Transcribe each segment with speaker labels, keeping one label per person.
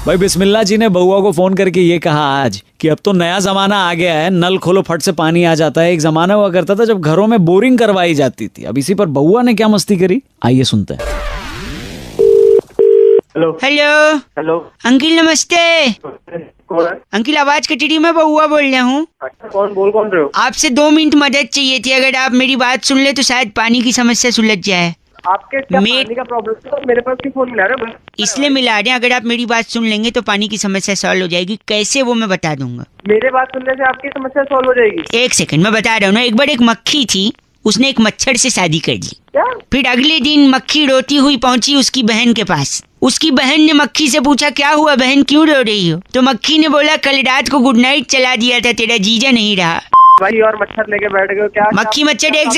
Speaker 1: भाई बिस्मिल्लाह जी ने बउआ को फोन करके ये कहा आज कि अब तो नया जमाना आ गया है, नल खोलो फट से पानी आ जाता है। एक जमाना हुआ करता था जब घरों में बोरिंग करवाई जाती थी। अब इसी पर बउआ ने क्या मस्ती करी, आइए सुनते हैं।
Speaker 2: हेलो
Speaker 3: हेलो
Speaker 2: हेलो
Speaker 3: अंकिल नमस्ते।
Speaker 2: कौन है?
Speaker 3: अंकिल आवाज कट रही, मैं बउआ बोल रहा हूँ।
Speaker 2: अच्छा, कौन रहे हो?
Speaker 3: आपसे 2 मिनट मदद चाहिए थी, अगर आप मेरी बात सुन ले तो शायद पानी की समस्या सुलझ जाए।
Speaker 2: आपके क्या
Speaker 3: मैं-
Speaker 2: पानी का प्रॉब्लम है? तो मेरे पास की फोन मिला रहे हो?
Speaker 3: इसलिए मिला रहे हैं, अगर आप मेरी बात सुन लेंगे तो पानी की समस्या सॉल्व हो जाएगी। कैसे वो मैं बता दूंगा।
Speaker 2: मेरे बात सुनने से आपकी समस्या सॉल्व हो जाएगी?
Speaker 3: 1 सेकंड मैं बता रहा हूँ ना। एक बार एक मक्खी थी, उसने एक मच्छर से शादी कर ली।
Speaker 2: क्या?
Speaker 3: फिर अगले दिन मक्खी रोती हुई पहुंची उसकी बहन के पास। उसकी बहन ने मक्खी से पूछा, क्या हुआ बहन, क्यों रो रही हो? तो मक्खी ने बोला, कल रात को गुड नाइट चला दिया था, तेरा जीजा नहीं रहा।
Speaker 2: भाई और मच्छर लेके बैठ गए हो क्या?
Speaker 3: मक्खी मच्छर एक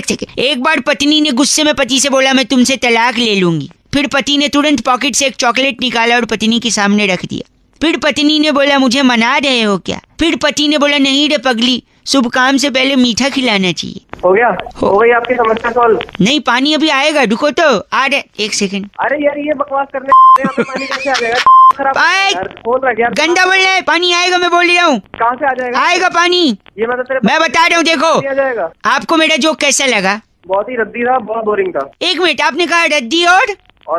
Speaker 3: सेकंड। एक बार पत्नी ने गुस्से में पति से बोला, मैं तुमसे तलाक ले लूंगी। फिर पति ने तुरंत पॉकेट से एक चॉकलेट निकाला और पत्नी के सामने रख दिया। फिर पत्नी ने बोला, मुझे मना रहे हो क्या? फिर पति ने बोला, नहीं रे पगली, शुभ काम से पहले मीठा खिलाना चाहिए।
Speaker 2: हो गया? हो गई आपकी समस्या सॉल्व?
Speaker 3: नहीं, पानी अभी आएगा, रुको तो आ रहे। 1 सेकंड।
Speaker 2: अरे यार ये बकवास करने यहाँ पे पानी कैसे आ जाएगा? खराब
Speaker 3: आए!
Speaker 2: यार, फोन रख यार।
Speaker 3: गंदा बोल रहा है, पानी आएगा, मैं बोल रहा हूँ।
Speaker 2: कहाँ से आ जाएगा?
Speaker 3: आएगा पानी,
Speaker 2: ये मतलब तेरे
Speaker 3: मैं बता रहा हूँ। देखो
Speaker 2: आ जाएगा।
Speaker 3: आपको मेरा जोक कैसा लगा?
Speaker 2: बहुत ही रद्दी था, बहुत बोरिंग था।
Speaker 3: 1 मिनट, आपने कहा रद्दी और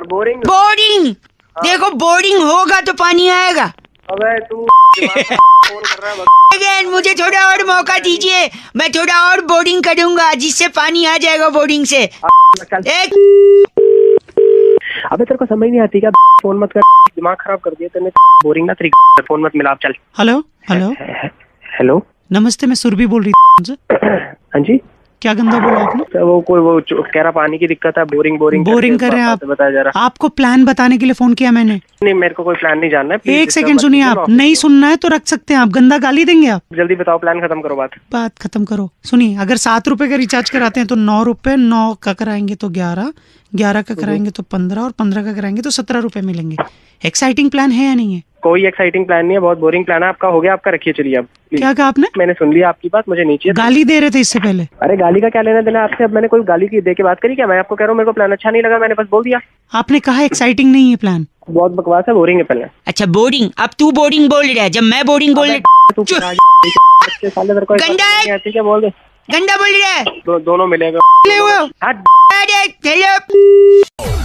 Speaker 2: बोरिंग।
Speaker 3: बोरिंग। देखो बोरिंग होगा तो पानी आएगा।
Speaker 2: अबे तू फोन कर रहा है?
Speaker 3: अगेन मुझे थोड़ा और मौका दीजिए, मैं थोड़ा और बोरिंग करूंगा जिससे पानी आ जाएगा बोरिंग से। एक
Speaker 2: अबे तेरे को समझ नहीं आती क्या? फोन मत कर, दिमाग खराब कर दिया तूने। बोरिंग ना तेरी, फोन मत मिला, चल।
Speaker 4: हेलो हेलो
Speaker 2: हेलो
Speaker 4: नमस्ते, मैं सुरभि बोल रही थी।
Speaker 2: हाँ जी,
Speaker 4: क्या गंदा बोला आपने?
Speaker 2: तो वो कह रहा पानी की दिक्कत है, बोरिंग
Speaker 4: कर रहे हैं आप?
Speaker 2: बताया जा रहा।
Speaker 4: आपको प्लान बताने के लिए फोन किया मैंने।
Speaker 2: नहीं, मेरे को कोई प्लान नहीं जानना है।
Speaker 4: 1 सेकंड सुनिए, आप नहीं सुनना है तो रख सकते हैं। आप गंदा गाली देंगे आप?
Speaker 2: जल्दी बताओ, प्लान खत्म करो।
Speaker 4: बात खत्म करो। सुनिए, अगर 7 रुपए का रिचार्ज कराते हैं तो 9 रुपए, 9 का कराएंगे तो 11, 11 का कराएंगे तो 15 और 15 का कराएंगे तो 17 रुपए मिलेंगे। एक्साइटिंग प्लान है या नहीं है?
Speaker 2: कोई एक्साइटिंग प्लान नहीं है, बहुत बोरिंग प्लान है आपका। हो गया आपका, रखिए चलिए। अब
Speaker 4: क्या कहा आपने?
Speaker 2: मैंने सुन लिया आपकी बात, मुझे नीचे
Speaker 4: गाली दे रहे थे इससे पहले।
Speaker 2: अरे गाली का क्या लेना देना आपसे? अब मैंने कोई गाली की दे के बात करी क्या? मैं आपको कह रहा हूँ मेरे को प्लान अच्छा नहीं लगा, मैंने बस बोल दिया।
Speaker 4: आपने कहा एक्साइटिंग नहीं है प्लान।
Speaker 2: बहुत बकवास है, बोरिंग है पहले।
Speaker 3: अच्छा बोरिंग, अब तू बोरिंग बोल रहा है जब मैं बोरिंग बोल
Speaker 2: तू
Speaker 3: गंदा है,
Speaker 2: क्या बोल दे?
Speaker 3: गंदा बोल रहा है।
Speaker 2: दोनों मिलेगा।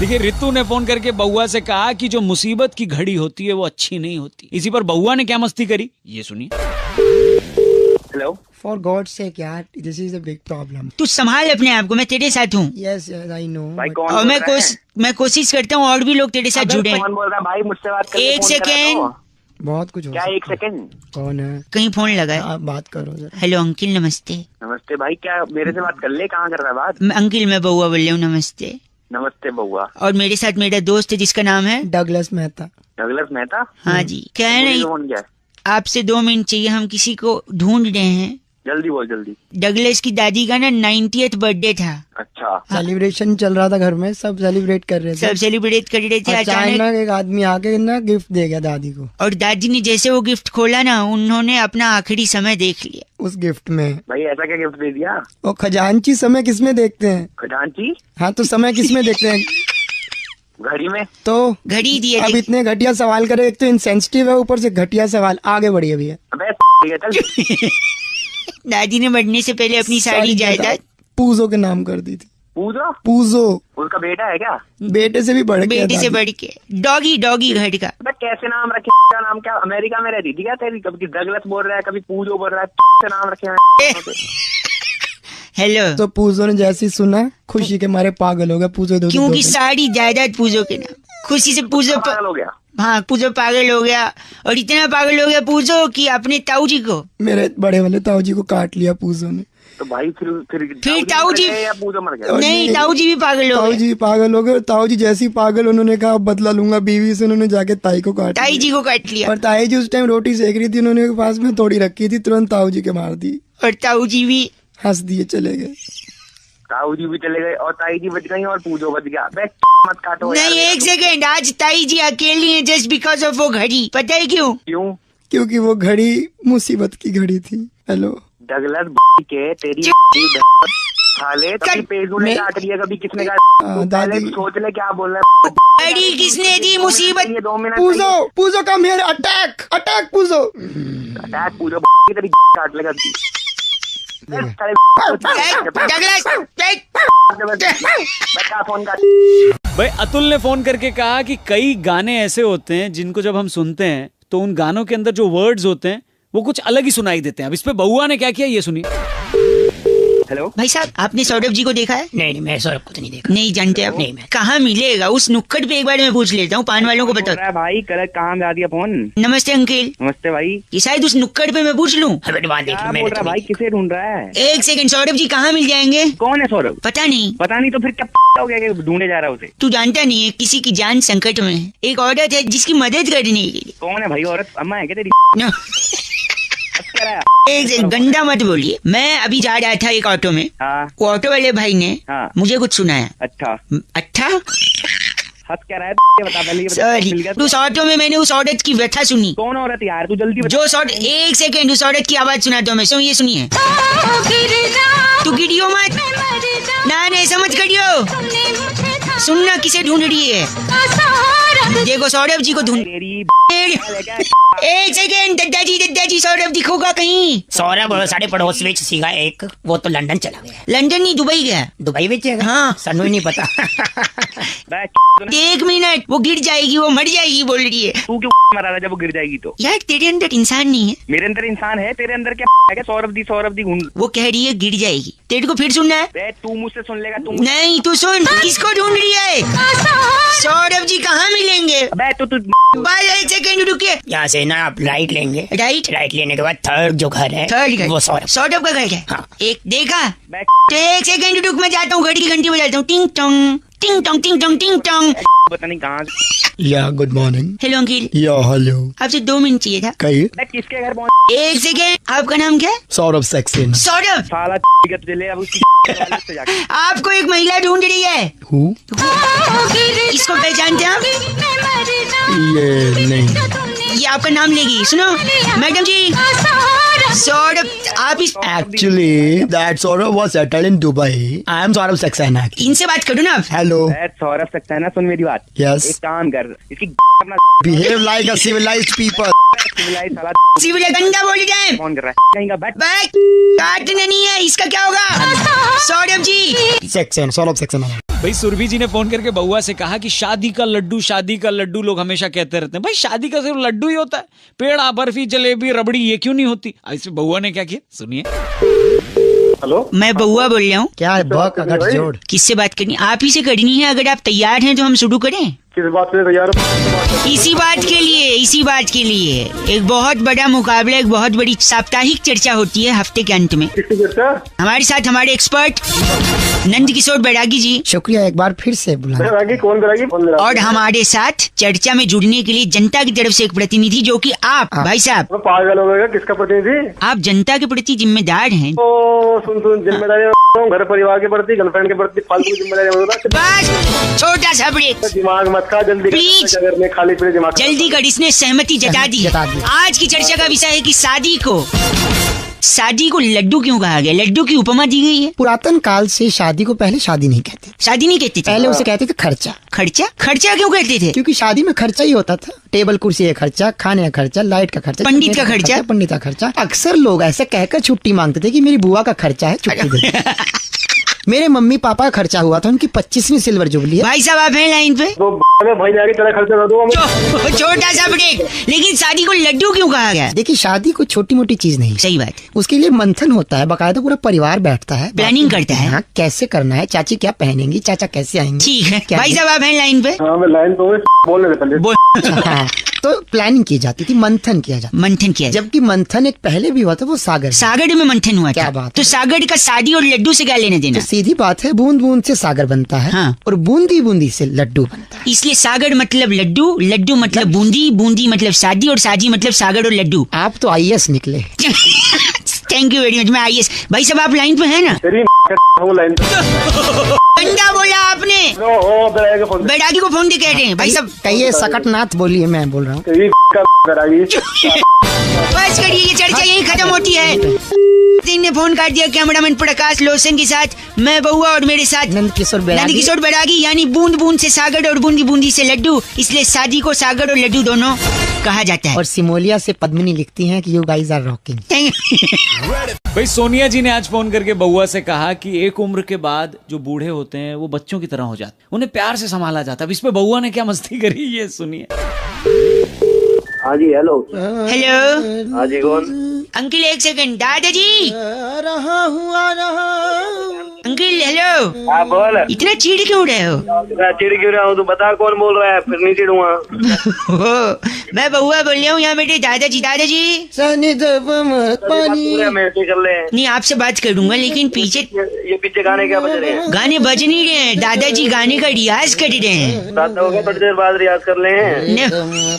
Speaker 1: देखिए रितु ने फोन करके बउआ से कहा कि जो मुसीबत की घड़ी होती है वो अच्छी नहीं होती। इसी पर बउआ ने क्या मस्ती करी, ये सुनिए।
Speaker 2: हेलो,
Speaker 5: For God's sake, यार, this is a big problem.
Speaker 3: तू संभाल अपने आप को, मैं तेरे साथ हूँ।
Speaker 5: Yes, yes, I know.
Speaker 2: भाई
Speaker 5: but-
Speaker 2: कौन
Speaker 3: और
Speaker 2: बोल रहा है?
Speaker 3: मैं कोशिश करता हूँ और भी लोग तेरे साथ जुड़े।
Speaker 2: कौन बोल रहा है भाई? मुझसे बात करके
Speaker 3: 1
Speaker 2: फोन कर रहा है
Speaker 3: सेकेंड,
Speaker 2: तो?
Speaker 5: बहुत कुछ हो
Speaker 2: क्या 1
Speaker 5: सकता है।
Speaker 2: सेकेंड?
Speaker 5: कौन है?
Speaker 3: कहीं फोन लगा है।
Speaker 5: आप बात करो जरा।
Speaker 3: हेलो अंकिल नमस्ते।
Speaker 2: नमस्ते भाई, क्या मेरे से बात कर ले? कहाँ कर रहा है बात?
Speaker 3: अंकिल मैं बउआ बोल रहा हूँ, नमस्ते।
Speaker 2: नमस्ते बउआ।
Speaker 3: और मेरे साथ मेरा दोस्त है जिसका नाम है
Speaker 5: डगलस मेहता।
Speaker 2: डगलस मेहता?
Speaker 3: हाँ जी। क्या है नहीं,
Speaker 2: फोन किया?
Speaker 3: आपसे 2 मिनट चाहिए, हम किसी को ढूंढ रहे हैं।
Speaker 2: जल्दी बोल जल्दी।
Speaker 3: डगलस की दादी का ना 90th बर्थडे था।
Speaker 2: अच्छा,
Speaker 5: सेलिब्रेशन चल रहा था घर में, सब सेलिब्रेट कर रहे थे।
Speaker 3: सब सेलिब्रेट कर रहे थे। अचानक
Speaker 5: अचानक एक आदमी आके ना गिफ्ट दे गया दादी को।
Speaker 3: और दादी ने जैसे वो गिफ्ट खोला ना, उन्होंने अपना आखिरी समय देख लिया
Speaker 5: उस गिफ्ट में।
Speaker 2: भाई ऐसा क्या गिफ्ट दे दिया?
Speaker 5: वो खजांची समय किसमें देखते हैं?
Speaker 2: खजांची?
Speaker 5: हाँ, तो समय किसमें देखते हैं?
Speaker 2: घड़ी में।
Speaker 5: तो
Speaker 3: घड़ी दिए
Speaker 5: अब
Speaker 3: थे।
Speaker 5: इतने घटिया सवाल करे, एक तो इनसेंसिटिव है, ऊपर से घटिया सवाल। आगे बढ़िए भैया।
Speaker 2: अबे ठीक है चल।
Speaker 3: दादी ने बढ़ने से पहले अपनी सारी जायदाद
Speaker 5: पूजो के नाम कर दी थी।
Speaker 2: पूजो?
Speaker 5: पूजो
Speaker 2: उसका बेटा है क्या?
Speaker 5: बेटे से भी बढ़ के
Speaker 3: बेटे से
Speaker 5: दादी।
Speaker 3: बढ़ के डॉगी घर का।
Speaker 2: अबे कैसे नाम रखे? क्या नाम? क्या अमेरिका में रहती थी क्या तेरी? कभी डगलस बोल रहा है, कभी पूजो बोल रहा है। से नाम रखे हैं।
Speaker 3: हेलो,
Speaker 5: तो पूजो ने जैसे ही सुना, खुशी के मारे पागल हो गया। पूजो दो
Speaker 3: क्योंकि सारी जायदाद पूजो के नाम। खुशी से पूजो
Speaker 2: पागल हो गया।
Speaker 3: हाँ, पूजो पागल हो गया। और इतना पागल हो गया पूजो कि अपने ताऊ जी को,
Speaker 5: मेरे बड़े वाले ताऊ जी को काट लिया पूजो ने।
Speaker 2: तो भाई फिर
Speaker 3: ताऊ जी
Speaker 2: या पूजो मर गया?
Speaker 3: नहीं, ताऊ जी भी पागल हो
Speaker 5: ताऊ
Speaker 3: गए।
Speaker 5: जी पागल हो गए। ताऊ जी जैसी पागल, उन्होंने कहा अब बदला लूंगा बीवी से। उन्होंने जाके ताई को काट
Speaker 3: ताई
Speaker 5: लिया।
Speaker 3: जी को काट लिया।
Speaker 5: और ताई जी उस टाइम रोटी सेक रही थी, उन्होंने पास में थोड़ी रखी थी, तुरंत ताऊ जी के मार दी।
Speaker 3: और ताऊ जी भी
Speaker 5: हंस दिए चले गए।
Speaker 2: ताऊ जी भी चले गए और ताई जी बच गई और पूजो बच गया। बे मत काटो यार।
Speaker 3: नहीं। 1 सेकेंड, आज ताई जी अकेली है जस्ट बिकॉज ऑफ वो घड़ी। पता है क्यों?
Speaker 2: क्यों?
Speaker 5: क्योंकि वो घड़ी मुसीबत की घड़ी थी। हेलो
Speaker 2: डगलस के तेरी साले कभी पेज ने काट लिया, कभी किसने काट।
Speaker 5: दादी
Speaker 2: सोच ले क्या बोल रहा है।
Speaker 3: अड़ी किसने दी मुसीबत?
Speaker 2: ये 2 minute
Speaker 5: Pujo come here, attack attack Pujo.
Speaker 2: Attack Pujo की तेरी काट लेगा। फोन का
Speaker 1: भाई अतुल ने फोन करके कहा कि कई गाने ऐसे होते हैं जिनको जब हम सुनते हैं तो उन गानों के अंदर जो वर्ड्स होते हैं वो कुछ अलग ही सुनाई देते हैं। अब इस पे बउआ ने क्या किया ये सुनिए।
Speaker 2: हेलो
Speaker 3: भाई साहब, आपने सौरभ जी को देखा है?
Speaker 6: नहीं, मैं सौरभ को तो नहीं देखा।
Speaker 3: नहीं जानते आप?
Speaker 6: नहीं, मैं
Speaker 3: कहाँ मिलेगा उस नुक्कड़ पे, एक बार मैं पूछ लेता हूँ, पान वालों को
Speaker 2: बोल
Speaker 3: बता।
Speaker 2: रहा है भाई, कल कहाँ में आ दिया फोन।
Speaker 3: नमस्ते अंकिल,
Speaker 2: नमस्ते भाई।
Speaker 3: ये शायद उस नुक्कड़ पे मैं पूछ लूँ।
Speaker 6: अबे वहाँ देख
Speaker 2: क्या
Speaker 6: लो,
Speaker 2: बोल रहा है भाई, किसे ढूंढ रहा है?
Speaker 3: एक सेकंड, सौरभ जी कहाँ मिल जाएंगे?
Speaker 2: कौन है सौरभ?
Speaker 3: पता नहीं।
Speaker 2: पता नहीं तो फिर क्या हो गया कि ढूंढे जा रहा है उसे?
Speaker 3: तू जानता नहीं है, किसी की जान संकट में है। एक औरत है जिसकी मदद करने के लिए।
Speaker 2: कौन है भाई औरत? अम्मा है क्या तेरी?
Speaker 3: नो,
Speaker 2: कह रहा है?
Speaker 3: एक सेकंड, गंदा मत बोलिए। मैं अभी जा रहा था एक ऑटो में,
Speaker 2: हाँ
Speaker 3: वो ऑटो वाले भाई ने
Speaker 2: हाँ।
Speaker 3: मुझे कुछ सुनाया।
Speaker 2: अच्छा,
Speaker 3: अच्छा
Speaker 2: हंस क्या रहा है? ये बता पहले, ये बता, मिल
Speaker 3: सॉरी,
Speaker 2: गया?
Speaker 3: उस ऑटो में मैंने उस औरत की व्यथा सुनी।
Speaker 2: कौन औरत यार, तू जल्दी बता।
Speaker 3: जो सॉर्ट, एक सेकंड, उस औरत की आवाज सुनाता हूँ मैं। ये सुनिए। तू गिरियो मत, ना नहीं समझ करियो, सुनना किसे ढूंढ रही है। देखो सौरभ जी को ढूंढ।
Speaker 2: तेरी
Speaker 3: एक सेकंड, दादाजी सौरभ दिखोगा कहीं?
Speaker 6: सौरभ साढ़े पड़ोस विच सीगा एक, वो तो लंदन चला गया।
Speaker 3: लंदन नहीं, दुबई गया।
Speaker 6: दुबई विच है?
Speaker 3: हाँ।
Speaker 6: सानू ही नहीं पता।
Speaker 3: एक मिनट, वो गिर जाएगी, वो मर जाएगी बोल रही है।
Speaker 2: तू क्यों मरा रहा जब वो गिर जाएगी तो?
Speaker 3: यार तेरे अंदर इंसान नहीं है।
Speaker 2: मेरे अंदर इंसान है, तेरे अंदर क्या है? सौरभ दी ढूंढ।
Speaker 3: वो कह रही है गिर जाएगी। तेरे को फिर सुनना है?
Speaker 2: बे, तू मुझसे सुन लेगा। तू
Speaker 3: नहीं, तू सुन। किसको ढूंढ रही है? सौरभ जी कहाँ मिलेंगे?
Speaker 2: बे, तू
Speaker 3: भाई एक सेकंड रुकिए।
Speaker 6: यहाँ से ना आप राइट लेंगे,
Speaker 3: राइट,
Speaker 6: राइट लेने के बाद थर्ड जो घर है,
Speaker 3: थर्ड घर,
Speaker 6: वो सौरभ।
Speaker 3: सौरभ का घर है।
Speaker 6: हाँ।
Speaker 3: एक देखा
Speaker 2: बे,
Speaker 3: तो एक सेकंड रुक, मैं जाता हूँ, घड़ी की घंटी बजाता हूँ। टिंग टोंग टिंग टोंग टिंग टोंग टिंग टोंग।
Speaker 2: पता नहीं कहाँ से।
Speaker 5: या गुड मॉर्निंग।
Speaker 3: हेलो अंकिल,
Speaker 5: या हेलो।
Speaker 3: आपसे 2 मिनट चाहिए था।
Speaker 5: कहिए।
Speaker 2: बे, किसके घर पहुंच?
Speaker 3: एक सेकंड, आपका नाम क्या है?
Speaker 5: सौरभ सक्सेना।
Speaker 3: सौरभ,
Speaker 2: साला का तुझे ले अब उसकी से जाके।
Speaker 3: आपको एक महिला ढूंढ रही है।
Speaker 5: हूँ?
Speaker 3: इसको पहचानते हैं आप?
Speaker 5: ये नहीं।
Speaker 3: ये आपका नाम लेगी। सुनो मैडम जी, सौरभ आप इस
Speaker 5: Actually, that Saurabh was settled in Dubai. I am Saurabh Saxena.
Speaker 3: इनसे बात करो ना आप।
Speaker 5: Hello.
Speaker 2: बे, सौरभ सकता है ना, सुन मेरी बात।
Speaker 5: Yes.
Speaker 2: एक काम कर, इसकी अपना
Speaker 5: Behave like a civilized people.
Speaker 2: Civilise साला
Speaker 3: सिविल गंदा बोल जाए।
Speaker 2: फोन कर रहा है कहीं का। बैठ
Speaker 3: बैक काटना नहीं है, इसका क्या होगा? Saurabh ji,
Speaker 5: Saxena. Saurabh Saxena.
Speaker 1: भाई सुरभि जी ने फोन करके बउआ से कहा कि शादी का लड्डू लोग हमेशा कहते रहते हैं। भाई शादी का सिर्फ लड्डू ही होता है, पेड़ा, बर्फी, जलेबी, रबड़ी ये क्यों नहीं होती? इसमें बउआ ने क्या किया सुनिए।
Speaker 2: हेलो,
Speaker 3: मैं बउआ बोल रहा हूँ।
Speaker 5: क्या है बक अगर जोड़?
Speaker 3: किससे बात करनी? आप ही से करनी है। अगर आप तैयार हैं तो हम शुरू करें।
Speaker 2: किस बात से तैयार हो?
Speaker 3: इसी बात के लिए एक बहुत बड़ा मुकाबला, एक बहुत बड़ी साप्ताहिक चर्चा होती है हफ्ते के अंत में।
Speaker 2: किसकी चर्चा?
Speaker 3: हमारे साथ हमारे एक्सपर्ट नंद किशोर बैरागी जी,
Speaker 5: शुक्रिया, एक बार फिर से बुला।
Speaker 2: कौन करेगी?
Speaker 3: और हमारे साथ चर्चा में जुड़ने के लिए जनता की तरफ से एक प्रतिनिधि, जो कि आप भाई साहब।
Speaker 2: पागल हो गए? किसका प्रतिनिधि?
Speaker 3: आप जनता के प्रति जिम्मेदार हैं।
Speaker 2: ओ सुन जिम्मेदारी, घर परिवार के प्रति, गर्लफ्रेंड के प्रति फालतू की जिम्मेदारी।
Speaker 3: बस छोटा सा ब्रेक,
Speaker 2: दिमाग मत खा, जल्दी
Speaker 3: Please.
Speaker 2: करने खाली पीले दिमाग।
Speaker 3: जल्दी कर। इसने सहमति जता दी। आज की चर्चा का विषय है कि शादी को लड्डू क्यों कहा गया? लड्डू की उपमा दी गई है।
Speaker 5: पुरातन काल से शादी को पहले शादी नहीं कहते,
Speaker 3: शादी नहीं कहते थे,
Speaker 5: पहले उसे कहते थे खर्चा।
Speaker 3: खर्चा। खर्चा क्यों कहते थे?
Speaker 5: क्योंकि शादी में खर्चा ही होता था। टेबल कुर्सी का खर्चा, खाने का खर्चा, लाइट का खर्चा,
Speaker 3: पंडित का खर्चा।
Speaker 5: पंडित का खर्चा। अक्सर लोग ऐसे कहकर छुट्टी मांगते थे कि मेरी बुआ का खर्चा है, छुट्टी दे। मेरे मम्मी पापा का खर्चा हुआ था, उनकी 25वीं सिल्वर जुबली है।
Speaker 3: भाई साहब आप हैं लाइन पे?
Speaker 2: भाई जाके तेरा खर्चा कर दो।
Speaker 3: छोटा सा ब्रेक। लेकिन शादी को लड्डू क्यों कहा गया?
Speaker 5: देखिए, शादी कोई छोटी मोटी चीज नहीं,
Speaker 3: सही बात है।
Speaker 5: उसके लिए मंथन होता है, बकायदा पूरा परिवार बैठता है,
Speaker 3: प्लानिंग करता है।
Speaker 5: हाँ, कैसे करना है, चाची क्या पहनेंगी, चाचा कैसे आएंगे।
Speaker 3: ठीक है
Speaker 5: क्या
Speaker 3: भाई साहब आप हैं लाइन पे?
Speaker 2: हाँ मैं लाइन तो बोलने दे पहले।
Speaker 5: हाँ, तो प्लानिंग की जाती थी, मंथन किया जाता।
Speaker 3: मंथन किया।
Speaker 5: जबकि मंथन एक पहले भी हुआ था, वो सागर।
Speaker 3: सागर में मंथन हुआ था।
Speaker 5: क्या बात
Speaker 3: तो सागर का शादी और लड्डू से क्या लेने देना?
Speaker 5: तो सीधी बात है, बूंद बूंद से सागर बनता है।
Speaker 3: हाँ।
Speaker 5: और बूंदी बूंदी से लड्डू बनता है।
Speaker 3: इसलिए सागर मतलब लड्डू, लड्डू मतलब बूंदी, बूंदी मतलब शादी, और शादी मतलब सागर और लड्डू।
Speaker 5: आप तो IAS निकले।
Speaker 3: Thank you very much. मैं IAS। भाई साहब आप लाइन पे है ना?
Speaker 2: तेरी वो लाइन
Speaker 3: अंडा बोला आपने। बैरागी को फोन दे कह रहे हैं भाई साहब।
Speaker 5: कहिए सकटनाथ बोलिए, मैं बोल रहा हूँ।
Speaker 2: तेरी
Speaker 3: बस करिए, ये चर्चा यही खत्म होती है। सिंह ने फोन काट दिया। कैमरामैन प्रकाश लोसन के साथ मैं बउआ और मेरे साथ
Speaker 5: नंद किशोर
Speaker 3: बैरागी यानी बूंद बूंद से सागर और बूंदी बूंदी से लड्डू, इसलिए शादी को सागर और लड्डू दोनों कहा जाता है।
Speaker 5: और सिमोलिया से पद्मिनी लिखती हैं कि यू गाइस आर रॉकिंग।
Speaker 1: भाई सोनिया जी ने आज फोन करके बउआ से कहा कि एक उम्र के बाद जो बूढ़े होते हैं वो बच्चों की तरह हो जाते, उन्हें प्यार से संभाला जाता। अब इस पे बउआ ने क्या मस्ती करी ये सुनिए।
Speaker 2: हाँ जी हेलो।
Speaker 3: हेलो
Speaker 2: हाँ जी कौन?
Speaker 3: अंकल एक सेकंड। दादाजी
Speaker 5: आ रहा
Speaker 3: अंकल हेलो।
Speaker 2: हाँ बोल।
Speaker 3: इतना चिढ़ क्यों रहे हो?
Speaker 2: मैं चिड़ क्यों रहा हूँ? तू बता कौन बोल रहा है, फिर नहीं चिड़ूंगा।
Speaker 3: मैं बउआ बोल रहा हूँ, यहाँ मेरे दादाजी।
Speaker 2: पूरे मेरे से कर ले।
Speaker 3: नहीं आपसे बात करूंगा, लेकिन पीछे
Speaker 2: ये पीछे गाने क्या बज रहे हैं?
Speaker 3: गाने बज नहीं रहे हैं। दादाजी गाने का रियाज कर रहे हैं।
Speaker 2: रात हो गया, थोड़ी देर बाद रियाज कर ले हैं।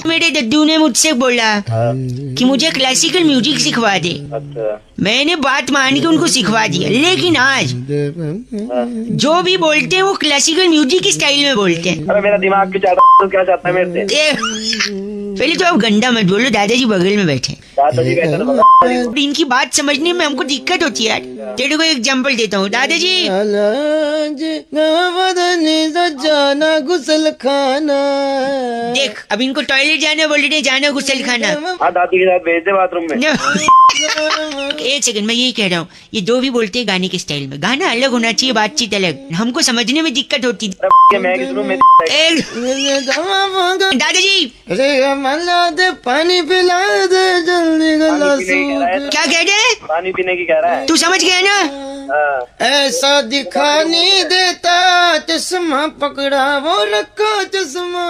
Speaker 3: मेरे दद्दू ने मुझसे बोला कि मुझे क्लासिकल म्यूजिक सिखवा दे।
Speaker 2: अच्छा
Speaker 3: मैंने बात मान के उनको सिखवा दिया, लेकिन आज जो भी बोलते हैं वो क्लासिकल म्यूजिक की स्टाइल में बोलते हैं।
Speaker 2: अरे मेरा दिमाग क्यों चाहता है? तू क्या चाहता है मेरे से?
Speaker 3: पहले तो आप गंदा मत बोलो, दादाजी बगल में बैठे।
Speaker 2: दादाजी कहते हैं
Speaker 3: इनकी बात समझने में हमको दिक्कत होती है यार। तेरे को एक एग्जांपल देता हूँ। दादाजी
Speaker 5: जाना गुसल खाना।
Speaker 3: देख अब इनको टॉयलेट जाना बोल रहे, जाना गुसल खाना।
Speaker 2: हाँ दादी के साथ भेज दे बाथरूम में।
Speaker 3: एक सेकंड, मैं यही कह रहा हूँ, ये दो भी बोलते हैं गाने के स्टाइल में। गाना अलग होना चाहिए, बातचीत अलग। हमको समझने में दिक्कत होती
Speaker 2: अरे मैं किस रूम में?
Speaker 3: दादाजी
Speaker 5: मला दे पानी पिला दे जल्दी गला
Speaker 3: क्या कह रहे हैं?
Speaker 2: पानी पीने की कह रहा है।
Speaker 3: तू समझ गया ना?
Speaker 2: हाँ।
Speaker 5: ऐसा दिखाने देता चश्मा पकड़ा वो रखा चश्मा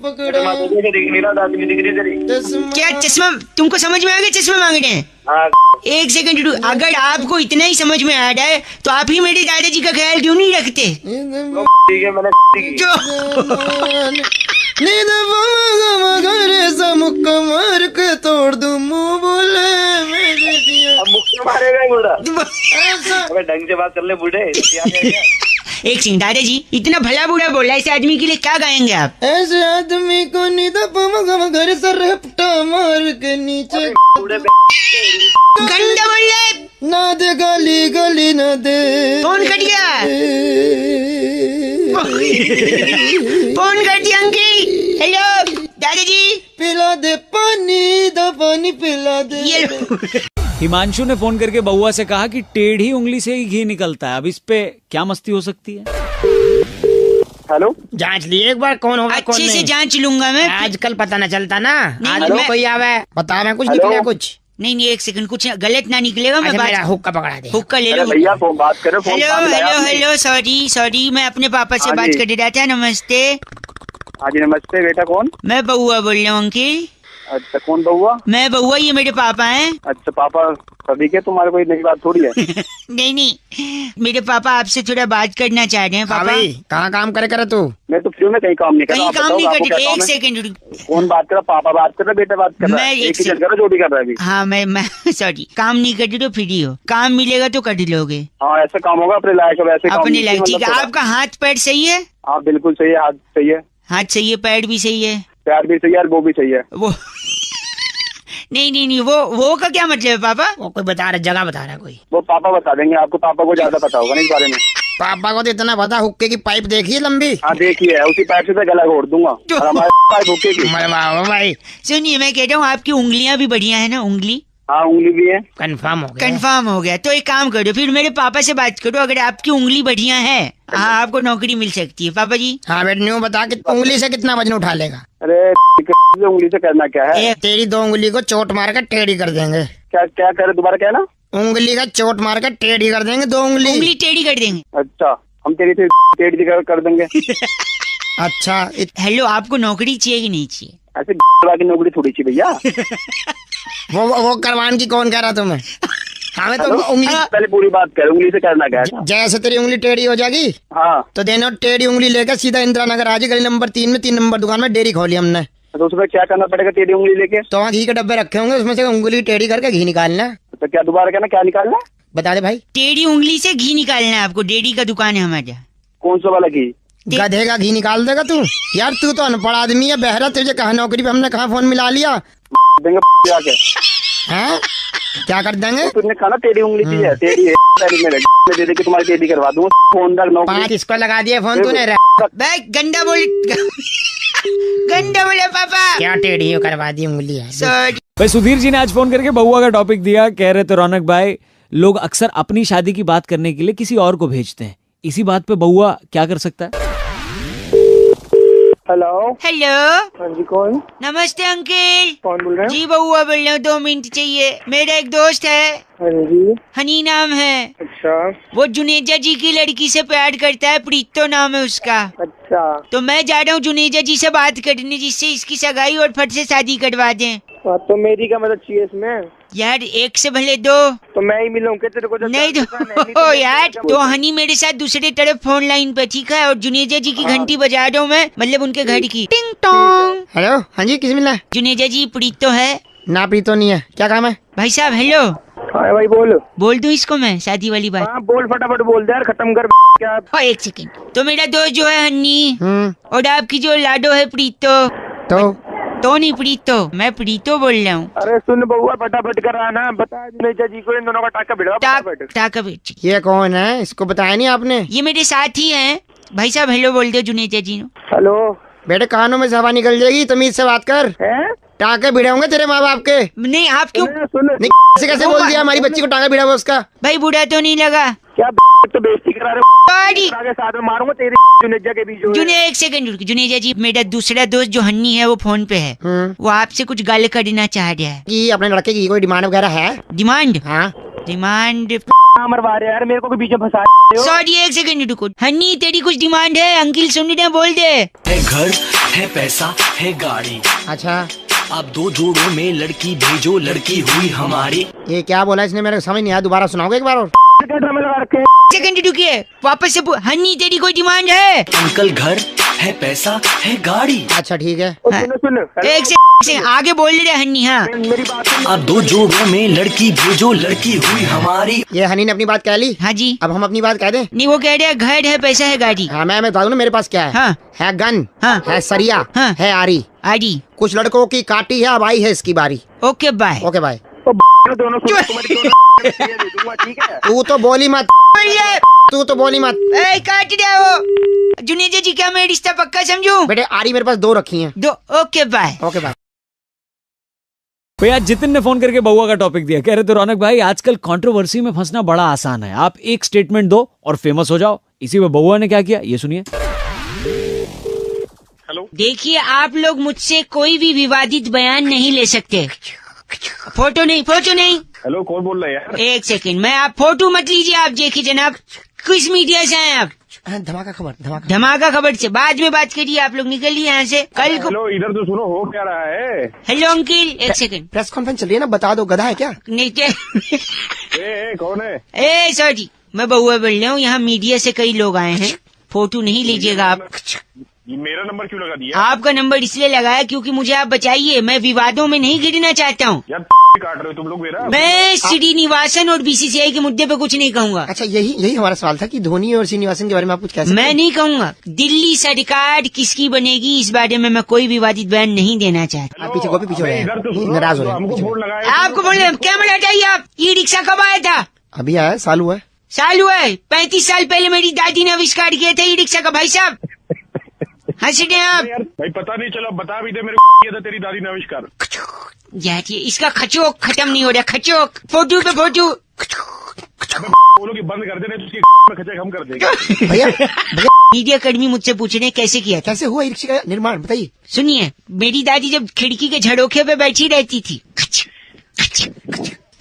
Speaker 5: पकड़ा
Speaker 2: दिख नहीं रहा, दादी की दिख रही तेरी।
Speaker 5: चश्मा
Speaker 3: क्या चश्मा तुमको समझ में आ गया? चश्मा मांग रहे हैं।
Speaker 2: हाँ
Speaker 3: एक सेकंड, अगर आपको इतना ही समझ में आ रहा है तो आप ही मेरे दादाजी का ख्याल क्यों नहीं रखते?
Speaker 2: ठीक है मैंने की।
Speaker 3: जो
Speaker 5: नींद घरे समुक मार के तोड़ दूं मुंह बोले मेरे दिया।
Speaker 2: अब मुक्के मारेगा बूढ़ा। अबे ढंग से बात कर ले बूढ़े।
Speaker 3: एक सिंह दादाजी इतना भला बुरा बोला, ऐसे आदमी के लिए क्या गाएंगे आप?
Speaker 5: ऐसे आदमी को नींद घर से रपटा मार के नीचे
Speaker 2: बूढ़े
Speaker 3: गंदा बोल रहे।
Speaker 5: ना दे गली गली ना दे।
Speaker 3: फोन कट गया। फोन कर दिया अंकल। हेलो दादाजी
Speaker 5: पिला दे पानी दो पानी पिला दे।
Speaker 3: ये लो।
Speaker 1: हिमांशु ने फोन करके बउआ से कहा कि टेढ़ी उंगली से ही घी निकलता है। अब इस पे क्या मस्ती हो सकती है?
Speaker 2: हेलो
Speaker 6: जांच लिए एक बार कौन होगा कौन
Speaker 3: अच्छे से
Speaker 6: नहीं।
Speaker 3: जांच लूंगा मैं।
Speaker 6: आजकल पता न चलता ना।
Speaker 3: नहीं,
Speaker 6: आज
Speaker 3: मैं-
Speaker 6: कोई आवे बता रहे कुछ
Speaker 2: हेलो?
Speaker 6: निकला कुछ।
Speaker 3: नहीं एक सेकंड, कुछ गलत ना निकलेगा। मैं
Speaker 6: अच्छा मेरा
Speaker 3: बात
Speaker 6: हुक्का पकड़ा दे।
Speaker 3: हुक्का ले
Speaker 2: अरे
Speaker 3: लो।
Speaker 2: भैया फोन बात करो। फोन
Speaker 3: हेलो
Speaker 2: बात लगाया
Speaker 3: हेलो
Speaker 2: आपने।
Speaker 3: हेलो सॉरी मैं अपने पापा से
Speaker 2: हाँ
Speaker 3: बात
Speaker 2: जी।
Speaker 3: कर रहा था। नमस्ते,
Speaker 2: हाँ जी नमस्ते बेटा। कौन?
Speaker 3: मैं बउआ बोल रहा हूँ अंकल।
Speaker 2: अच्छा कौन बउआ?
Speaker 3: मैं बउआ, ये मेरे पापा हैं।
Speaker 2: अच्छा पापा सभी के, तुम्हारे कोई नई बात थोड़ी है।
Speaker 3: नहीं मेरे पापा आपसे थोड़ा बात करना चाह रहे हैं।
Speaker 6: हाँ
Speaker 3: पापा
Speaker 6: भाई कहाँ काम कर तू?
Speaker 2: मैं तो फ्री में कहीं काम नहीं कर रहा।
Speaker 3: कहीं
Speaker 2: आप
Speaker 3: काम
Speaker 2: बताओ,
Speaker 3: नहीं
Speaker 2: आपको
Speaker 3: कर
Speaker 2: क्या
Speaker 3: रहे।
Speaker 2: काम
Speaker 3: एक
Speaker 2: है?
Speaker 3: सेकंड रुक।
Speaker 2: कौन बात कर रहा? पापा बात कर रहा, बेटा बात कर रहा है?
Speaker 3: मैं
Speaker 2: एक
Speaker 3: एक
Speaker 2: ही चल कर रहा, जो भी कर रहा है अभी।
Speaker 3: हाँ मैं सॉरी, काम नहीं कर रही तो फ्री हो। काम मिलेगा तो कर लोगे
Speaker 2: हाँ ऐसा काम होगा अपने लायक है, वैसे काम
Speaker 3: अपने
Speaker 2: नहीं
Speaker 3: लायक।
Speaker 2: मतलब
Speaker 3: ठीक है,
Speaker 2: थोड़ा।
Speaker 3: आपका हाथ पैर सही है?
Speaker 2: हाँ बिल्कुल सही है, हाथ सही है,
Speaker 3: हाथ सही है, पैर भी सही है।
Speaker 2: प्यार भी सही है और वो भी सही है।
Speaker 3: वो नहीं वो का क्या मतलब है पापा?
Speaker 6: वो कोई बता रहा जगह बता रहा कोई।
Speaker 2: वो पापा बता देंगे आपको, पापा को ज्यादा पता होगा ना इस बारे में।
Speaker 6: पापा को तो इतना पता हुक्के की पाइप देखी है लंबी।
Speaker 2: हाँ देखिए उसी पैर से तो गला घोट दूंगा और हमारे पास हुक्के की।
Speaker 6: मरे वाह भाई
Speaker 3: सुनिए मैं कह रहा हूँ आपकी उंगलियां भी बढ़िया है ना? उंगली
Speaker 2: हाँ उंगली भी है।
Speaker 6: कंफर्म हो गया।
Speaker 3: कंफर्म हो गया। तो एक काम करो, फिर मेरे पापा से बात करो। अगर आपकी उंगली बढ़िया है, हाँ आपको नौकरी मिल सकती है पापा जी।
Speaker 6: हाँ बेटा न्यू बता कि उंगली से कितना वजन उठा लेगा?
Speaker 2: अरे उंगली से करना क्या है?
Speaker 6: तेरी दो उंगली को चोट मार कर टेढ़ी कर देंगे।
Speaker 2: क्या क्या करे दोबारा क्या ना?
Speaker 6: उंगली का चोट मार कर टेढ़ी कर देंगे दो उंगली।
Speaker 3: उंगली टेढ़ी कर देंगे।
Speaker 2: अच्छा हम तेरी से टेढ़ी कर देंगे।
Speaker 6: अच्छा
Speaker 3: हेलो, आपको नौकरी चाहिए कि नहीं चाहिए?
Speaker 2: ऐसे की नौकरी थोड़ी सी भैया।
Speaker 6: वो करवान की कौन कह रहा तुम्हें? हमें तो उंगली
Speaker 2: पहले पूरी बात कर, उंगली से करना क्या है?
Speaker 6: जैसे तेरी उंगली टेढ़ी हो जाएगी
Speaker 2: हाँ
Speaker 6: तो देनो टेढ़ी उंगली लेकर सीधा इंदिरा नगर आज गली नंबर 3 में 3 नंबर दुकान में डेयरी खोली हमने।
Speaker 2: तो उसमें क्या करना पड़ेगा टेढ़ी उंगली लेके?
Speaker 6: तो वहाँ घी के डब्बे रखे होंगे, उसमें से उंगली टेढ़ी करके घी निकालना है।
Speaker 2: तो क्या दोबारा कहना क्या निकालना है?
Speaker 6: बता दे भाई।
Speaker 3: टेढ़ी उंगली से घी निकालना है आपको। डेयरी का दुकान है हमारे यहाँ।
Speaker 2: कौन सा वाला घी?
Speaker 6: गधे का घी निकाल देगा तू? यार तू तो अनपढ़ आदमी है, बहरा, तुझे कहा नौकरी पे हमने कहा फोन मिला लिया।
Speaker 2: देंगे जाके।
Speaker 6: हैं? क्या कर देंगे?
Speaker 2: तुमने कहा ना टेढ़ी उंगली थी है, टेढ़ी है में दे दे के तुम्हारी टेढ़ी करवा दूँ फोन तक नौकरी।
Speaker 6: 5 इसको लगा दिए फोन तूने।
Speaker 3: बे गंदा बोल गंदा बोले पापा।
Speaker 6: क्या टेढ़ी हो करवा दी उंगली है।
Speaker 3: सॉरी।
Speaker 1: भाई सुधीर जी ने आज फोन करके बहुआ का टॉपिक दिया। कह रहे थे रौनक भाई, लोग अक्सर अपनी शादी की बात करने के लिए किसी और को भेजते हैं। इसी बात पे बहुआ क्या कर सकता है?
Speaker 2: Hello
Speaker 3: hello.
Speaker 2: हाँ जी कौन
Speaker 3: नमस्ते अंकल।
Speaker 2: कौन बोल रहे हैं?
Speaker 3: जी बउआ बोल रहा हूँ, 2 मिनट चाहिए। मेरा एक दोस्त है,
Speaker 2: हाँ जी
Speaker 3: हनी नाम है।
Speaker 2: अच्छा
Speaker 3: वो जुनेजा जी की लड़की से प्यार करता है, प्रीतो नाम है उसका।
Speaker 2: अच्छा।
Speaker 3: तो मैं जा रहा हूँ जुनेजा जी से बात करने, जिससे इसकी सगाई और फट से शादी करवा दें।
Speaker 2: तो मेरी क्या मदद चाहिए इसमें?
Speaker 3: यार 1 से भले 2।
Speaker 2: तो मैं ही मिलूं क्या तेरे को? जब
Speaker 3: नहीं तो यार, तो हनी मेरे साथ दूसरे तरफ फोन लाइन पे, ठीक है? और जुनेजा जी की घंटी बजा दो मैं, मतलब उनके घर की। टिंग टोंग।
Speaker 6: हेलो, हाँ जी, किस मिलना है?
Speaker 3: जुनेजा जी प्रीतो है।
Speaker 6: ना प्रीतो नहीं है, क्या काम है?
Speaker 3: भाई साहब हेलो।
Speaker 2: हाँ भाई बोल
Speaker 3: दूं इसको मैं शादी वाली बात?
Speaker 2: हाँ बोल फटाफट बोल दे यार, खत्म कर क्या।
Speaker 3: 1 सेकंड। तो मेरा दोस्त जो है हन्नी, और आपकी जो लाडो है प्रीतो। तो नहीं प्रीतो, मैं प्रीतो बोल रहा हूँ।
Speaker 2: अरे सुन बउआ फटाफट कर रहा ना, बता जुनेजा जी को इन दोनों का टाका भिड़वा फटाफट।
Speaker 3: टाका बेटी,
Speaker 6: ये कौन है? इसको बताया नहीं आपने?
Speaker 3: ये मेरे साथी हैं। भाई साहब हेलो बोल दो जुनेजा जी ने।
Speaker 2: हेलो
Speaker 6: बेटे, कानों में से हवा निकल जाएगी, तमीज से बात कर।
Speaker 2: हैं?
Speaker 6: टाके भिड़े होंगे तेरे माँ बाप के।
Speaker 3: नहीं आप क्यों?
Speaker 2: सुन
Speaker 6: नहीं, ऐसे कैसे बोल दिया? हमारी बच्ची को टाका भिड़ा हुआ उसका।
Speaker 3: भाई बुरा तो नहीं लगा?
Speaker 2: क्या तो बेइज्जती करा रहे
Speaker 3: सॉरी।
Speaker 2: आगे साथ में मारूंगा तेरी जुनेजा के बीच में।
Speaker 3: 1 सेकंड रुक। जुनेजा जी, मेरा दूसरा दोस्त जो हन्नी है वो फोन पे है। वो आपसे कुछ गल करना चाह रहा है।
Speaker 6: कि अपने लड़के की कोई डिमांड वगैरह है?
Speaker 3: डिमांड?
Speaker 6: हाँ।
Speaker 3: डिमांड?
Speaker 2: मरवा रहे यार मेरे को बीच में फंसा रहे हो।
Speaker 3: सॉरी 1 सेकंड रुको। हन्नी तेरी कुछ डिमांड है? अंकिल सुन रहे हैं, बोल दे।
Speaker 7: है घर, है पैसा, है गाड़ी।
Speaker 6: अच्छा,
Speaker 7: आप 2 जोड़ों में लड़की भेजो, लड़की हुई हमारी।
Speaker 6: ये क्या बोला इसने? मेरे को समझ नहीं आया, दोबारा सुनाओगे एक बार और?
Speaker 2: ड्रामे लगा रखे हैं।
Speaker 3: सेकंड रुकिए, वापस से हन्नी तेरी कोई डिमांड है?
Speaker 7: अंकल घर, है पैसा, है गाड़ी।
Speaker 6: अच्छा ठीक है।
Speaker 2: और सुन
Speaker 3: 1 से आगे बोल रहे हन्नी। हाँ
Speaker 2: मेरी बात सुन।
Speaker 7: आप 2 जोड़ों में लड़की भेजो, लड़की हुई हमारी।
Speaker 6: ये हनी ने अपनी बात कह ली।
Speaker 3: हाँ जी।
Speaker 6: अब हम अपनी बात कह दें?
Speaker 3: नहीं, वो कह रहे हैं घर है पैसा है गाड़ी।
Speaker 6: हाँ, मैं बता दूं ना मेरे पास क्या है।
Speaker 3: हाँ।
Speaker 6: है गन,
Speaker 3: हाँ।
Speaker 6: है सरिया,
Speaker 3: हाँ।
Speaker 6: है आरी।
Speaker 3: आड़ी।
Speaker 6: कुछ लड़कों की काटी है, अब आई है इसकी बारी।
Speaker 3: Okay bye.
Speaker 6: Okay bye.
Speaker 2: तो दोनों सुन, तुम्हारी दोनों दे दूंगा, ठीक है?
Speaker 6: तू तो बोली मत,
Speaker 3: बोलिए।
Speaker 6: तू तो बोली मत।
Speaker 3: ए, काट दिया वो। जुनेजा जी, क्या मैं रिश्ता पक्का समझूं?
Speaker 6: बेटे आरी मेरे पास 2 रखी हैं।
Speaker 3: 2। Okay bye.
Speaker 6: Okay bye.
Speaker 1: भैया जितिन ने फोन करके बहुआ का टॉपिक दिया। कह रहे थे रौनक भाई, आजकल कंट्रोवर्सी में फंसना बड़ा आसान है। आप एक स्टेटमेंट दो और फेमस हो जाओ। इसी में बहुआ ने क्या किया, ये सुनिए।
Speaker 3: देखिए, आप लोग मुझसे कोई भी विवादित बयान नहीं ले सकते। फोटो नहीं, फोटो नहीं।
Speaker 2: हेलो कौन बोल रहा है यार?
Speaker 3: 1 सेकंड, मैं आप फोटो मत लीजिए। आप देखिए जनाब, किस मीडिया से हैं आप?
Speaker 6: धमाका खबर, धमाका।
Speaker 3: धमाका खबर से बाद में बात करिए। आप लोग निकलिए यहाँ से। कल को।
Speaker 2: हेलो इधर तो सुनो, हो क्या रहा है?
Speaker 3: Hello uncle, 1 second.
Speaker 6: Press conference चल रही है ना, बता दो। गधा है क्या?
Speaker 3: नहीं
Speaker 2: कौन है?
Speaker 3: ए सॉरी, मैं बहुआ बोल रहा हूँ। यहाँ मीडिया से कई लोग आए हैं। फोटो नहीं लीजिएगा आप।
Speaker 2: ये मेरा नंबर क्यों लगा दिया?
Speaker 3: आपका नंबर इसलिए लगाया क्योंकि मुझे आप बचाइए। मैं विवादों में नहीं गिरना चाहता हूँ।
Speaker 2: यार काट रहे हो तुम लोग मेरा।
Speaker 3: मैं श्रीनिवासन और बीसीसीआई के मुद्दे पे कुछ नहीं कहूँगा।
Speaker 6: अच्छा, यही हमारा सवाल था कि धोनी और श्रीनिवासन के बारे में आप कुछ कह सकते हैं?
Speaker 3: मैं नहीं कहूँगा। दिल्ली सरकार किसकी बनेगी, इस बारे में मैं कोई विवादित बयान नहीं देना चाहता।
Speaker 6: आप पीछे गोपी पीछे हो रहे
Speaker 2: इधर तो
Speaker 6: हैं,
Speaker 2: सुनो,
Speaker 6: नाराज हो रहे
Speaker 2: हमको
Speaker 6: हैं।
Speaker 2: फोन लगाया।
Speaker 3: आपको बोल रहे हैं, कैमरा हटाइए आप। ये रिक्शा कब आया था?
Speaker 6: अभी आया, साल हुआ है।
Speaker 3: साल हुआ है? 35 साल पहले मेरी दादी ने आविष्कार किया था ये रिक्शा का। भाई साहब हंस रहे हैं आप।
Speaker 2: यार भाई पता नहीं चला, बता भी दे मेरे को किया था तेरी दादी ने आविष्कार।
Speaker 3: यार ये इसका खचोक खत्म नहीं हो रहा। खचोक फोटो पे फोटो।
Speaker 2: बोलो कि बंद कर देने, तो उसकी में खचे हम कर देंगे।
Speaker 6: भैया
Speaker 3: मीडिया कर्मी मुझसे पूछ रहे हैं कैसे किया था।
Speaker 6: कैसे हुआ रिक्शे का निर्माण, बताइए।
Speaker 3: सुनिए, मेरी दादी जब खिड़की के झरोखे पे बैठी रहती थी,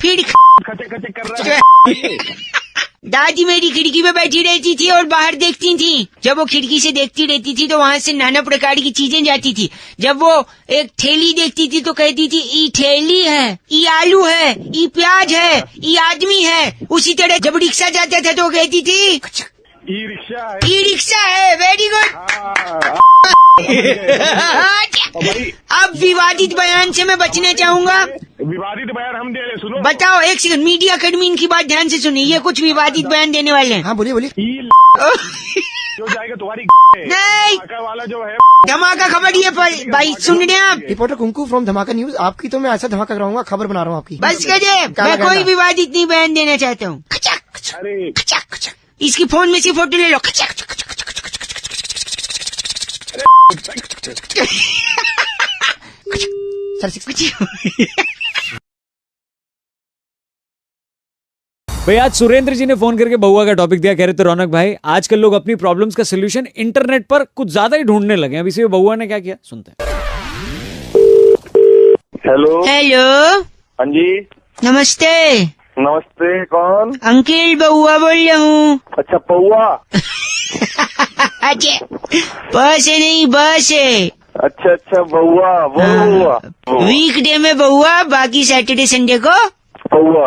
Speaker 3: फिर
Speaker 2: खचे खचे कर रहा है।
Speaker 3: दादी मेरी खिड़की पे बैठी रहती थी और बाहर देखती थी। जब वो खिड़की से देखती रहती थी तो वहाँ से नाना प्रकार की चीजें जाती थी। जब वो एक ठेली देखती थी तो कहती थी, ई ठेली है, ई आलू है, ई प्याज है, ई आदमी है। उसी तरह जब रिक्शा जाता था तो कहती थी,
Speaker 2: ई रिक्शा है।
Speaker 3: ई रिक्शा है। Very good. अब विवादित बयान से मैं बचना चाहूंगा।
Speaker 2: विवादित बयान हम दे रहे, सुनो।
Speaker 3: बताओ 1 सेकंड, मीडिया कर्मी इनकी बात ध्यान से सुनिए। ये कुछ विवादित बयान देने वाले हैं।
Speaker 6: हाँ बोलिए बोलिए।
Speaker 2: ई
Speaker 8: क्यों जाएगा तुम्हारी
Speaker 3: नहीं
Speaker 8: धमाका वाला जो है
Speaker 3: धमाका खबर ये भाई सुन रहे हैं आप?
Speaker 5: रिपोर्टर कुंकू फ्रॉम धमाका न्यूज। आपकी तो मैं ऐसा धमाका कराऊंगा, खबर बना रहा हूँ आपकी।
Speaker 3: बस करिए, मैं कोई विवादित नहीं बयान देना चाहता हूँ।
Speaker 8: अरे
Speaker 3: इसकी फोन में से फोटो ले लो।
Speaker 1: भाई आज सुरेंद्र जी ने फोन करके बहुआ का टॉपिक दिया, कह रहे थे रौनक भाई आजकल लोग अपनी प्रॉब्लम्स का सोल्यूशन इंटरनेट पर कुछ ज्यादा ही ढूंढने लगे हैं। अब इसी में बहुआ ने क्या किया सुनते हैं।
Speaker 8: हेलो
Speaker 3: हेलो
Speaker 8: हाँ जी
Speaker 3: नमस्ते
Speaker 8: नमस्ते, कौन?
Speaker 3: अंकिल बहुआ बोल रहा हूँ।
Speaker 8: अच्छा पौआ।
Speaker 3: अच्छा बस है नहीं बस है।
Speaker 8: अच्छा अच्छा बउआ वो हुआ
Speaker 3: वीकडे में बहुआ, बाकी सैटरडे संडे को
Speaker 8: पौआ।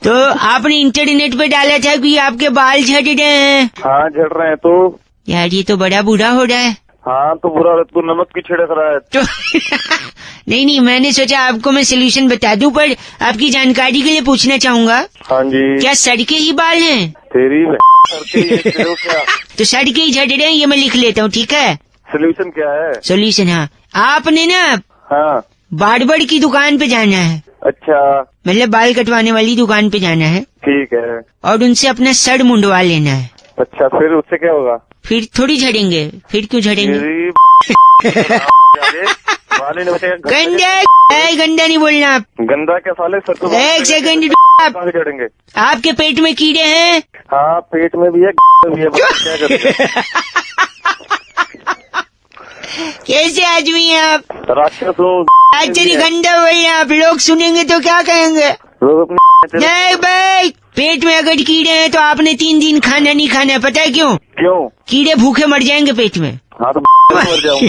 Speaker 3: तो आपने इंटरनेट पे डाला था कि आपके बाल झड़ रहे हैं।
Speaker 8: हाँ झड़ रहे हैं तो
Speaker 3: यार ये तो बड़ा बुरा हो रहा है।
Speaker 8: हाँ तो बुरा तू नमक की छिड़क रहा है।
Speaker 3: तो नहीं मैंने सोचा आपको मैं सोल्यूशन बता दूं, पर आपकी जानकारी के लिए पूछना चाहूंगा।
Speaker 8: हाँ जी
Speaker 3: क्या सड़के ही बाल हैं?
Speaker 8: तेरी क्या
Speaker 3: तो सड़के ही झड़ रहे हैं, ये मैं लिख लेता हूँ ठीक है।
Speaker 8: सोल्यूशन क्या है?
Speaker 3: सोल्यूशन हाँ, आपने ना
Speaker 8: हाँ
Speaker 3: बार्बर की दुकान पे जाना है।
Speaker 8: अच्छा
Speaker 3: मतलब बाल कटवाने वाली दुकान पे जाना है
Speaker 8: ठीक है।
Speaker 3: और उनसे अपना सर मुंडवा लेना है।
Speaker 8: अच्छा फिर उससे क्या होगा?
Speaker 3: फिर थोड़ी झड़ेंगे। फिर क्यों झड़ेंगे? गंदा नहीं बोलना आप।
Speaker 8: गंदा क्या साले सर को?
Speaker 3: एक सेकंड
Speaker 8: कहाँ से झड़ेंगे?
Speaker 3: आपके पेट में कीड़े हैं?
Speaker 8: हाँ पेट में भी है भी है। क्या करें?
Speaker 3: कैसे आदमी हैं आप?
Speaker 8: राक्षस हो।
Speaker 3: एक्चुअली गंदा बोल रहे हैं आप, लोग सुनेंगे तो क्या कहेंगे?
Speaker 8: लोग अपने
Speaker 3: नहीं भाई, पेट में अगर कीड़े हैं तो आपने 3 दिन खाना नहीं खाना है, पता है क्यों?
Speaker 8: क्यों?
Speaker 3: कीड़े भूखे मर जाएंगे पेट में।
Speaker 8: हाँ तो मर जाऊंगा।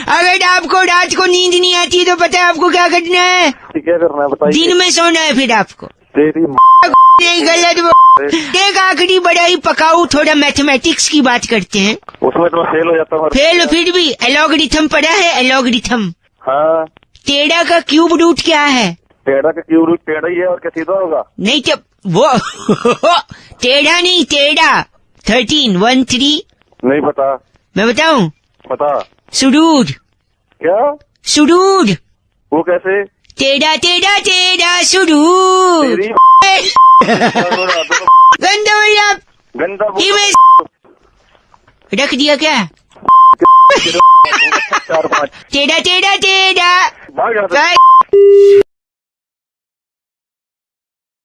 Speaker 3: अगर आपको रात को नींद नहीं आती तो पता है आपको क्या करना है?
Speaker 8: क्या करना है बताइए?
Speaker 3: दिन में सोना है फिर आपको।
Speaker 8: तेरी
Speaker 3: नहीं गलत एक आखिरी बड़ा ही पकाऊ थोड़ा मैथमेटिक्स की बात करते हैं।
Speaker 8: उसमें तो फेल हो जाता हूँ।
Speaker 3: फेल फिर भी एलॉगरिथम पढ़ा है? एलॉगरिथम।
Speaker 8: हाँ
Speaker 3: टेढ़ा का क्यूब रूट क्या है?
Speaker 8: टेढ़ा का क्यूब रूट टेढ़ा ही है और क्या सीधा होगा?
Speaker 3: नहीं क्या वो टेढ़ा नहीं टेढ़ा 13 1 3
Speaker 8: नहीं पता।
Speaker 3: मैं बताऊं?
Speaker 8: पता
Speaker 3: सुडूर।
Speaker 8: क्या?
Speaker 3: सुडूर
Speaker 8: वो कैसे?
Speaker 3: टेढ़ा टेढ़ा टेढ़ा सुडूर।
Speaker 8: तेरी
Speaker 3: गंदा बोलिए आप।
Speaker 8: गंदा
Speaker 3: रख दिया क्या?
Speaker 8: 4-5
Speaker 3: टेढ़ा टेढ़ा टेढ़ा।
Speaker 8: भाग जाता है।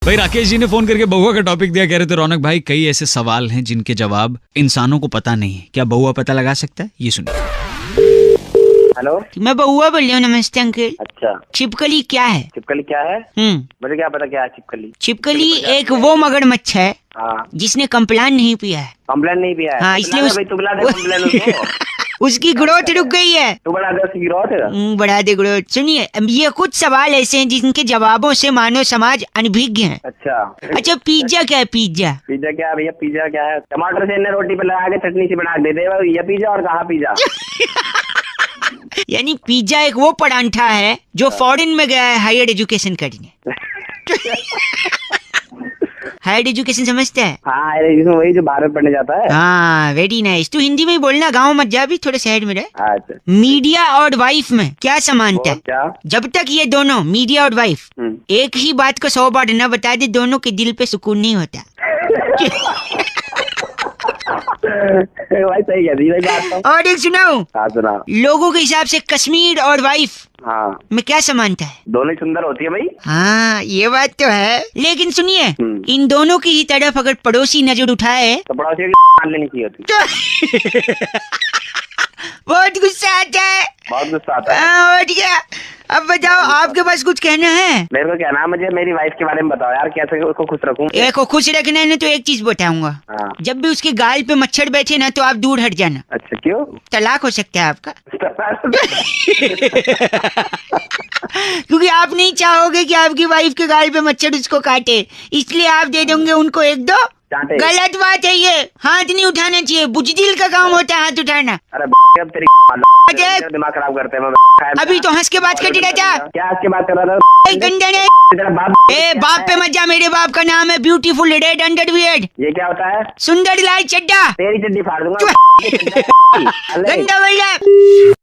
Speaker 1: भाई राकेश जी ने फोन करके बहुआ का टॉपिक दिया, कह रहे थे रौनक भाई कई ऐसे सवाल हैं जिनके जवाब इंसानों को पता नहीं है, क्या बहुआ पता लगा सकता है? ये सुनिए।
Speaker 2: हेलो
Speaker 3: मैं बहुआ बोल रही हूँ। नमस्ते अंकल।
Speaker 2: अच्छा
Speaker 3: छिपकली क्या है?
Speaker 2: छिपकली क्या है? मुझे क्या पता क्या है छिपकली?
Speaker 3: छिपकली एक वो मगरमच्छ है
Speaker 2: हाँ
Speaker 3: जिसने कंप्लान नहीं पिया है।
Speaker 2: कंप्लेन नहीं पिया है?
Speaker 3: हाँ, इसलिए
Speaker 2: भाई तू बुला दे कंप्लेन उसको।
Speaker 3: उसकी ग्रोथ रुक गई है।
Speaker 2: तू बढ़ा दे उसकी ग्रोथ है।
Speaker 3: बढ़ा दे ग्रोथ। सुनिए ये कुछ सवाल ऐसे हैं जिनके जवाबों से मानव समाज अनभिज्ञ है।
Speaker 2: अच्छा
Speaker 3: अच्छा पिज्जा क्या है? पिज्जा
Speaker 2: पिज्जा क्या है भैया? पिज्जा क्या है? टमाटर से रोटी पे लगा के चटनी से बना दे दे ये पिज्जा और कहाँ पिज्जा?
Speaker 3: यानी पिज्जा एक वो परांठा है जो फॉरेन में गया है हायर एजुकेशन करने। हायर एजुकेशन समझते हैं?
Speaker 2: हाँ वही जो बाहर में पढ़ने जाता है।
Speaker 3: हाँ वेरी नाइस। तू हिंदी में ही बोलना, गाँव मत जा भी, थोड़े शहर में रहे।
Speaker 2: अच्छा
Speaker 3: मीडिया और वाइफ में क्या समानता है?
Speaker 2: क्या?
Speaker 3: जब तक ये दोनों मीडिया और वाइफ एक ही बात को 100 बार न बता दे, दोनों के दिल पे सुकून नहीं होता।
Speaker 2: भाई सही है भाई बात।
Speaker 3: और एक सुनाऊं?
Speaker 2: हाँ सुना।
Speaker 3: लोगों के हिसाब से कश्मीर और वाइफ
Speaker 2: हाँ
Speaker 3: में क्या समानता है?
Speaker 2: दोनों सुंदर होती है भाई।
Speaker 3: हाँ ये बात तो है, लेकिन सुनिए इन दोनों की ही तरफ अगर पड़ोसी नजर उठाए
Speaker 2: तो पड़ोसी की लेनी चाहिए होती।
Speaker 3: बहुत गुस्सा आता है।
Speaker 2: बहुत गुस्सा आता है।
Speaker 3: हाँ, और क्या? अब बताओ आपके पास कुछ कहना है?
Speaker 2: मेरे को कहना, मुझे मेरी वाइफ के बारे में बताओ यार, कैसे उसको खुश रखूं?
Speaker 3: एक को खुश रखना है ना तो एक चीज बताऊंगा।
Speaker 2: हाँ।
Speaker 3: जब भी उसके गाल पे मच्छर बैठे ना तो आप दूर हट जाना।
Speaker 2: अच्छा क्यों?
Speaker 3: तलाक हो सकता है आपका। क्योंकि आप नहीं चाहोगे कि आपकी वाइफ के गाल पे मच्छर उसको काटे, इसलिए आप दे दोगे उनको 1-2
Speaker 2: चाटे।
Speaker 3: गलत बात है ये, हाथ नहीं उठाना चाहिए, बुजदिल का काम होता है हाथ उठाना।
Speaker 2: अरे अब तेरी
Speaker 3: अजय,
Speaker 2: दिमाग खराब करते हैं।
Speaker 3: अभी तो हंस के बात कर रहा था।
Speaker 2: क्या हंस के बात कर रहा था?
Speaker 3: ए, गंदे ने
Speaker 2: तेरा बाप।
Speaker 3: ए बाप पे मत जा, मेरे बाप का नाम है ब्यूटीफुल रेड अंडरवियर,
Speaker 2: ये क्या होता है?
Speaker 3: सुंदर लाल चड्डा।
Speaker 2: तेरी चड्डी फाड़ दूंगा।
Speaker 3: गंदा बोल रहा है।